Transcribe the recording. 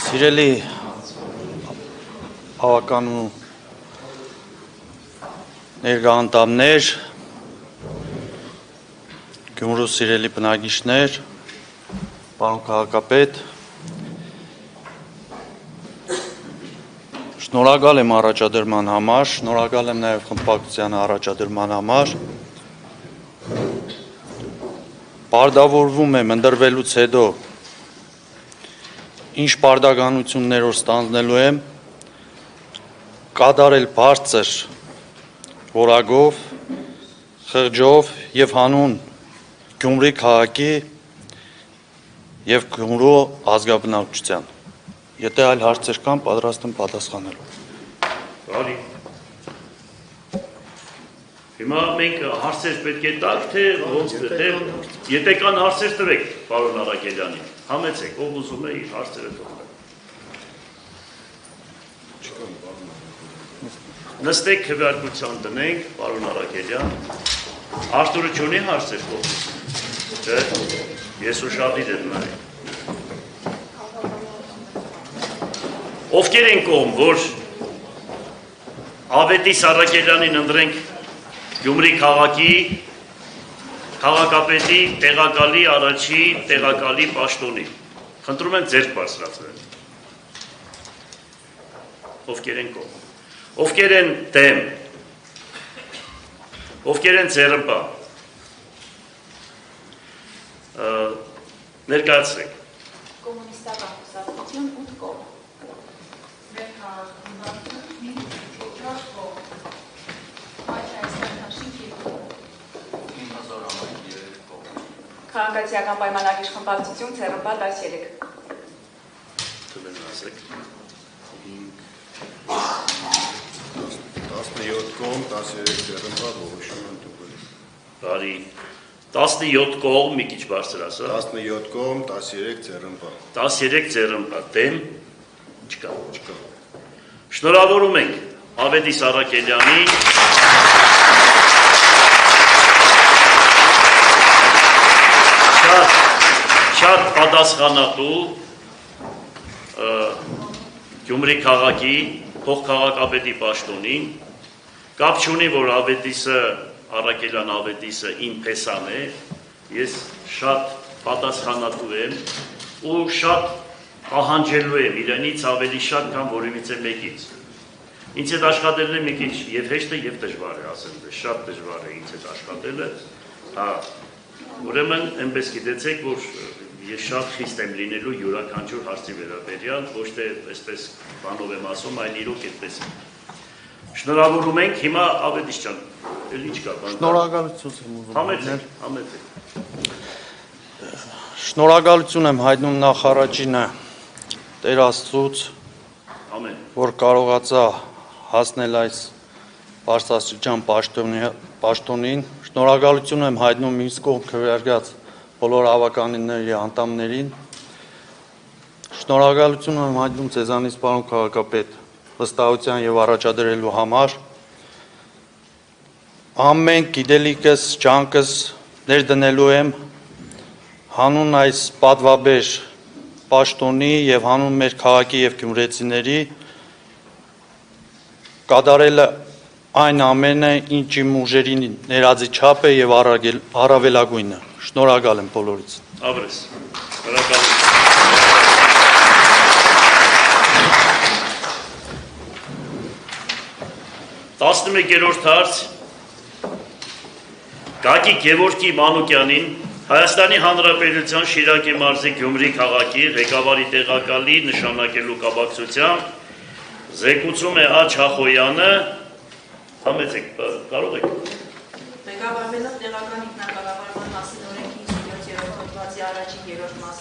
Սիրելի հավական ու ներկայացուցիչներ, Գյումրու սիրելի բնակիչներ, պարոն քաղաքապետ, շնորհակալ եմ առաջադրման համար, շնորհակալ եմ նաև խմբակցության առաջադրման համար։ Պարտավորվում եմ ընտրվելուց հետո ինչ պարտականություններով ստանձնելու եմ կատարել բարձր որակով, խղճով եւ հանուն Գյումրի քաղաքի եւ Գյումրու ազգաբնակչության։ Եթե այլ հարցեր կան, պատրաստ եմ պատասխանելու։ Բարի։ Հիմա մենք հարցեր պետք է տալ, թե եթե կան հարցեր տվեք, պարոն Արաքելյանին, համեցեք, ով ուզում է իր հարցերը տալ։ Նստեք քվեարկության տնենք, պարոն Արաքելյան, Արտուրը չունի հարցեր կողմից, չէ, ես ուշադիր եմ նայել։ Ովքեր են կողմ, որ Ավետիս Արաքելյանին ընտրենք Գյումրի քաղաքի քաղաքապետի տեղակալի առաջի տեղակալի պաշտոնի։ Խնդրում եմ ձեռք բարձրացնել։ Ովքեր են կողմ։ Ովքեր են դեմ։ Ովքեր են ձեռնպա։ Ներկայացրեք։ Կոմունիստական կուսակցություն 8 կողմ։ Քաղաքացիական պայմանագիր խմբակցություն ցերպա 13։ Թվեն ասեք։ 17 կողմ, 13 ցերպա, որոշում են տվել։ Բարի 17 կողմ, մի քիչ բարձր ասա։ 17 կողմ, 13 ցերպա։ 13 ցերպա, դեմ չկա։ Շնորհավորում ենք Ավետիս Արաքելյանին։ Շատ պատասխանատու Գյումրի քաղաքի փոխքաղաքապետի պաշտոնին, կապ չունի, որ Ավետիսը Արաքելյան Ավետիսը իմ փեսան է, ես շատ պատասխանատու եմ ու շատ պահանջելու եմ իրենից ավելի շատ, քան որևիցե մեկից։ Ինձ հետ աշխատելն է մի քիչ եւ հեշտ է եւ դժվար է, ասեմ, շատ դժվար է ինձ հետ աշխատելը, հա, ուրեմն այնպես գիտեցեք, որ ես շատ խիստ եմ լինելու յուրաքանչյուր հարցի վերաբերյալ, ոչ թե այսպես բանով եմ ասում, այլ իրոք այդպես է։ Շնորհավորում ենք, հիմա Ավետիս ջան, էլ ինչ կա, բան։ Շնորհակալություն եմ ուզում համեցեք, համեցեք։ Շնորհակալություն եմ հայտնում նախարարինը Տեր Աստծուց, Ամեն։ որ կարողացա հասնել այս բարձրաստիճան պաշտոնին, շնորհակալություն եմ հայտնում ինձ կողմ քվեարկած բոլոր հավականիների անդամներին, շնորհակալություն եմ հայտնում ձեզանից պարոն քաղաքապետ վստահության եւ առաջադրելու համար, ամեն գիտելիքս, ջանքս ներդնելու եմ հանուն այս պատվաբեր պաշտոնի եւ հանուն մեր քաղաքի եւ գյումրեցիների կատարելը այն ամենը, ինչ իմ ուժերի ներածի չափ է եւ առավելագույնը։ Շնորհակալ եմ բոլորից։ Ավրես, շնորհակալ եմ։ Տասնմեկերորդ հարց Գագիկ Գևորգի Մանուկյանին Հայաստանի Հանրապետության Շիրակի մարզի Գյումրի քաղաքի ղեկավարի տեղակալի նշանակելու կապակցությամբ զեկուցում է Աչ Հախոյանը, համեցեք, կարող եք։ Ղեկավարվելով տեղական ինքնակառավարման մասին օրենքի 57-րդ հոդվածի առաջին երրորդ մասի